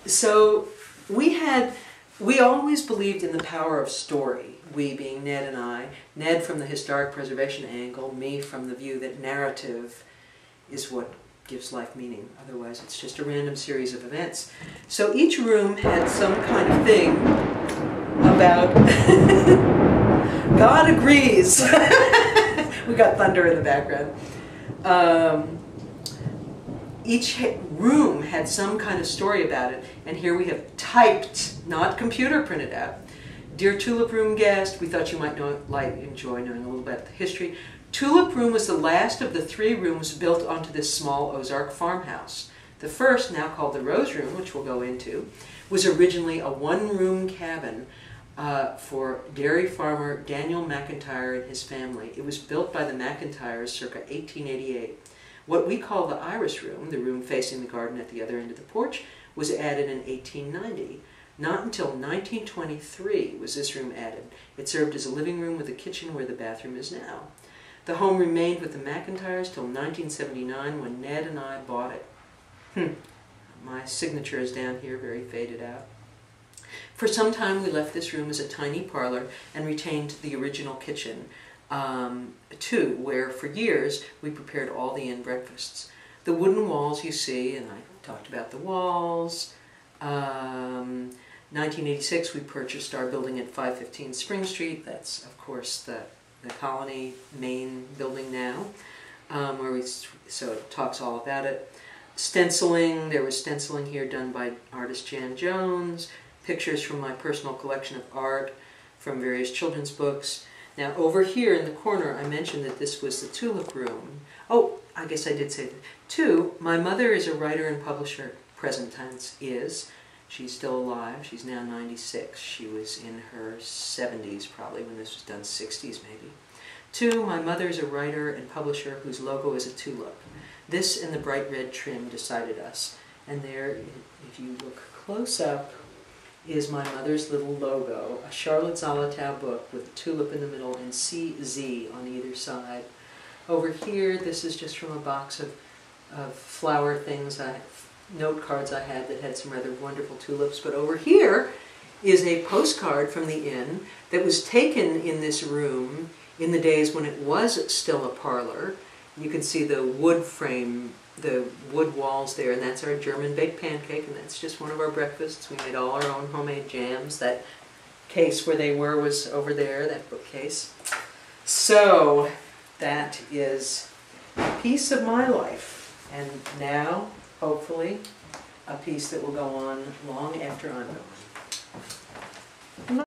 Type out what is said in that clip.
So we always believed in the power of story, we being Ned and I. Ned from the historic preservation angle, me from the view that narrative is what gives life meaning. Otherwise it's just a random series of events. So each room had some kind of thing about... God agrees! We got thunder in the background. Each room had some kind of story about it, and here we have typed, not computer printed out. Dear Tulip Room guest, we thought you might enjoy knowing a little about the history. Tulip Room was the last of the 3 rooms built onto this small Ozark farmhouse. The first, now called the Rose Room, which we'll go into, was originally a 1-room cabin for dairy farmer Daniel McIntyre and his family. It was built by the McIntyres circa 1888. What we call the Iris Room, the room facing the garden at the other end of the porch, was added in 1890. Not until 1923 was this room added. It served as a living room with a kitchen where the bathroom is now. The home remained with the McIntyres till 1979 when Ned and I bought it. My signature is down here, very faded out. For some time we left this room as a tiny parlor and retained the original kitchen, too, where for years we prepared all the inn breakfasts. The wooden walls you see, and I talked about the walls. 1986 we purchased our building at 515 Spring Street. That's of course the Colony main building now, so it talks all about it. Stenciling, there was stenciling here done by artist Jan Jones. Pictures from my personal collection of art from various children's books. Now over here in the corner I mentioned that this was the Tulip Room. Oh, I guess I did say that. 2, my mother is a writer and publisher, present tense is. She's still alive, she's now 96. She was in her 70s probably when this was done, 60s maybe. 2, my mother is a writer and publisher whose logo is a tulip. This and the bright red trim decided us. And there, if you look close up, is my mother's little logo, a Charlotte Zolotow book with a tulip in the middle and CZ on either side. Over here, this is just from a box of flower things, note cards I had that had some rather wonderful tulips. But over here is a postcard from the inn that was taken in this room in the days when it was still a parlor. You can see the wood frame, the wood walls there, and that's our German baked pancake, and that's just one of our breakfasts. We made all our own homemade jams. That case where they were was over there, that bookcase. So that is a piece of my life, and now, hopefully, a piece that will go on long after I'm gone.